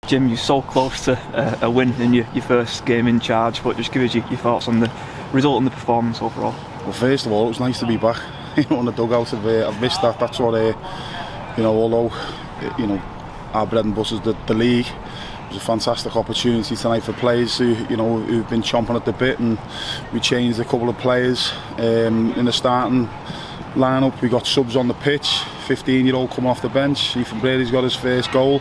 Jim, you're so close to a win in your first game in charge, but just give us your thoughts on the result and the performance overall. Well, first of all, it was nice to be back on the dugout. I've missed that. That's what, although our bread and butter is the league, it was a fantastic opportunity tonight for players who've been chomping at the bit, and we changed a couple of players in the starting lineup. We got subs on the pitch, 15-year-old coming off the bench. Ethan Brady's got his first goal.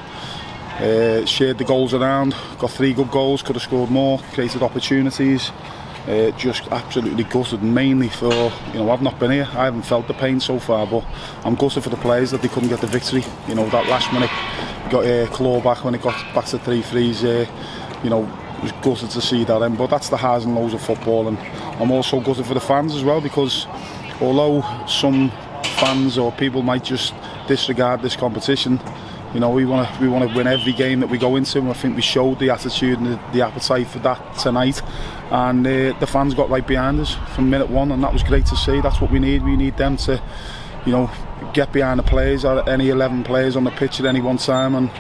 Shared the goals around, got 3 good goals, could have scored more, created opportunities. Just absolutely gutted, mainly for, I've not been here, I haven't felt the pain so far, but I'm gutted for the players that they couldn't get the victory. That last minute got a claw back when it got back to 3-3s. It was gutted to see that end, but that's the highs and lows of football. And I'm also gutted for the fans as well, because although some fans or people might just disregard this competition, we want to win every game that we go into, and I think we showed the attitude and the appetite for that tonight, and the fans got right behind us from minute one, and that was great to see. That's what we need. We need them to get behind the players, or any 11 players on the pitch at any one time, and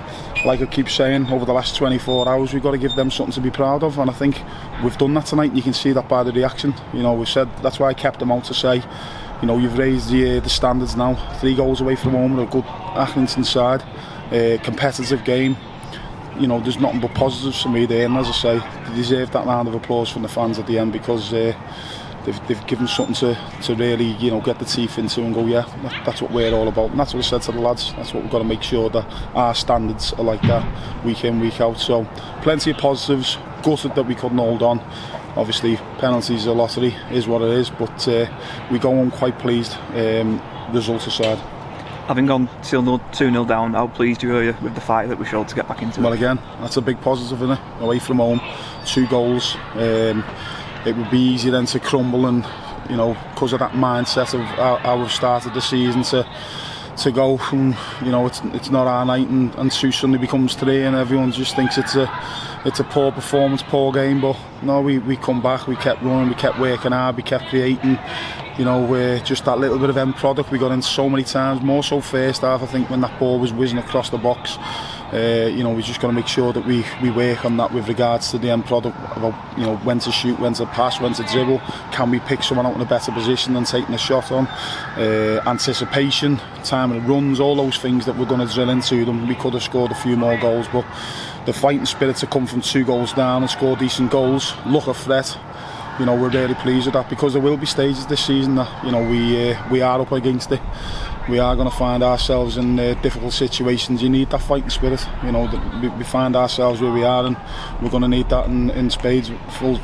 like I keep saying, over the last 24 hours we've got to give them something to be proud of, and I think we've done that tonight, and you can see that by the reaction. We said, that's why I kept them out to say, you've raised the standards now. 3 goals away from home with a good Accrington side. Competitive game. There's nothing but positives for me there, and as I say, they deserve that round of applause from the fans at the end, because they've given something to really get the teeth into and go, yeah, that's what we're all about. And that's what I said to the lads. That's what we've got to make sure, that our standards are like that week in, week out. So plenty of positives. Gutted that we couldn't hold on. Obviously penalties are lottery, is what it is, but we go on quite pleased, results aside. Having gone 2-0 down, how pleased you were with the fight that we showed to get back into it? Well, again, that's a big positive, isn't it? Away from home, 2 goals. It would be easy then to crumble, and because of that mindset of how we've started the season, to go from it's not our night, and 2 suddenly becomes 3, and everyone just thinks it's a poor performance, poor game. But no, we come back, we kept running, we kept working hard, we kept creating. Just that little bit of end product we got in so many times, more so first half, I think, when that ball was whizzing across the box. We just got to make sure that we work on that with regards to the end product, about when to shoot, when to pass, when to dribble. Can we pick someone out in a better position than taking a shot on? Anticipation, timing of runs, all those things that we're going to drill into them. We could have scored a few more goals, but the fighting spirit to come from 2 goals down and score decent goals, look a threat. We're really pleased with that, because there will be stages this season that we are up against it. We are going to find ourselves in difficult situations. You need that fighting spirit. We find ourselves where we are, and we're going to need that in spades for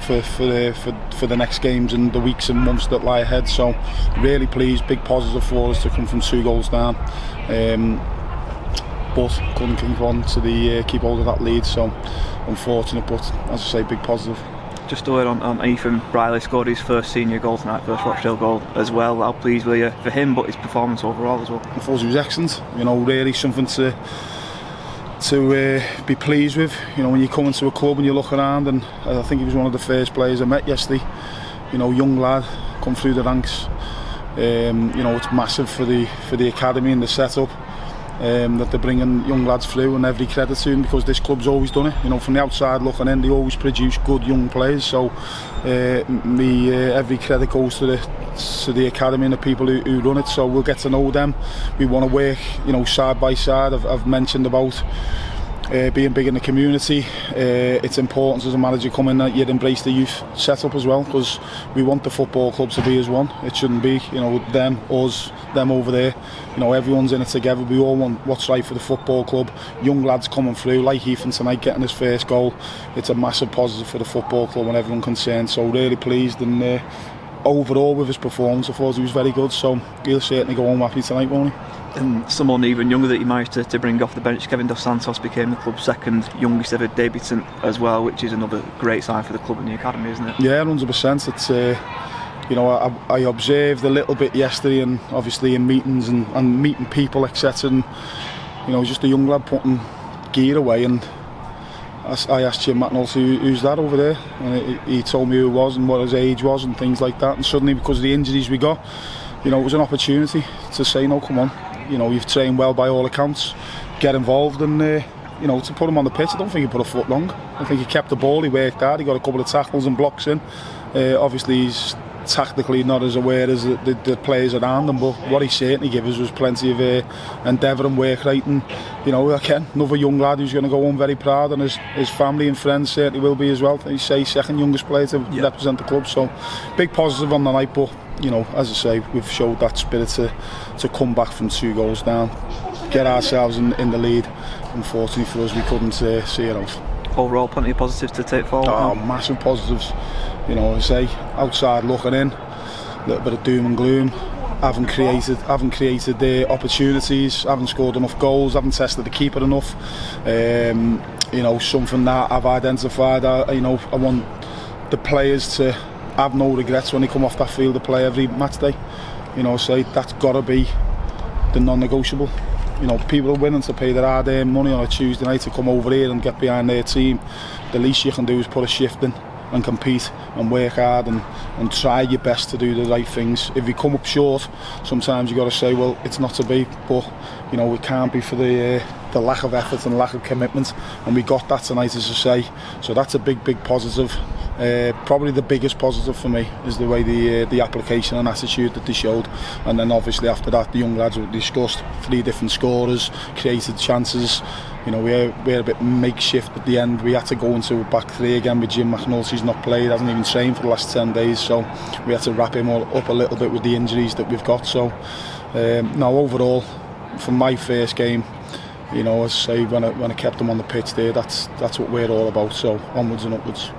the next games and the weeks and months that lie ahead. So really pleased, big positive for us to come from 2 goals down. But couldn't keep on to keep hold of that lead. So unfortunate, but as I say, big positive. Just a word on Ethan. Riley scored his first senior goal tonight, first Rochdale goal as well. How pleased were you for him, but his performance overall as well? I thought he was excellent. Really something to be pleased with. When you come into a club and you look around, and I think he was one of the first players I met yesterday. Young lad, come through the ranks. It's massive for the academy and the setup. That they're bringing young lads through, and every credit to them, because this club's always done it. From the outside looking in, they always produce good young players. So every credit goes to the academy and the people who run it. So we'll get to know them. We want to work, side by side. I've mentioned about being big in the community. It's important as a manager coming that you'd embrace the youth setup as well, because we want the football club to be as one. It shouldn't be them, us, them over there. Everyone's in it together. We all want what's right for the football club. Young lads coming through, like Ethan tonight, getting his first goal. It's a massive positive for the football club and everyone concerned. So really pleased, and overall with his performance, I thought he was very good. So he'll certainly go home happy tonight, won't he? And someone even younger that you managed to bring off the bench, Kevin Dos Santos, became the club's 2nd youngest ever debutant as well, which is another great sign for the club and the academy, isn't it? Yeah, 100%. It's I observed a little bit yesterday, and obviously in meetings and meeting people, etc. And just a young lad putting gear away, and I asked Jim Matnell, who's that over there, and he told me who it was and what his age was and things like that. And suddenly, because of the injuries we got, it was an opportunity to say, no, come on, you've trained well by all accounts, get involved, and to put him on the pitch, I don't think he put a foot wrong. I think he kept the ball, he worked hard, he got a couple of tackles and blocks in. Obviously he's tactically not as aware as the players around him, but what he certainly gave us was plenty of endeavour and work rate. And again, another young lad who's going to go home very proud, and his family and friends certainly will be as well. He's second youngest player to represent the club, so big positive on the night. But as I say, we've showed that spirit to come back from 2 goals down, get ourselves in the lead. Unfortunately for us, we couldn't see it out. Overall, plenty of positives to take forward. Oh, massive positives. As I say, outside looking in, a little bit of doom and gloom. Haven't created the opportunities, haven't scored enough goals, haven't tested the keeper enough. Something that I've identified. I want the players to have no regrets when they come off that field to play every match day. So that's got to be the non-negotiable. People are willing to pay their hard-earned money on a Tuesday night to come over here and get behind their team. The least you can do is put a shift in and compete and work hard and try your best to do the right things. If you come up short, sometimes you've got to say, well, it's not to be, but it can't be for the lack of effort and lack of commitment, and we got that tonight, as I say. So that's a big positive. Probably the biggest positive for me is the way the application and attitude that they showed. And then obviously after that, the young lads were discussed, 3 different scorers, created chances. We were a bit makeshift at the end. We had to go into a back 3 again with Jim McNulty's not played, hasn't even trained for the last 10 days, so we had to wrap him all up a little bit with the injuries that we've got. So now overall, from my first game, as I say, when I kept them on the pitch there, that's what we're all about. So onwards and upwards.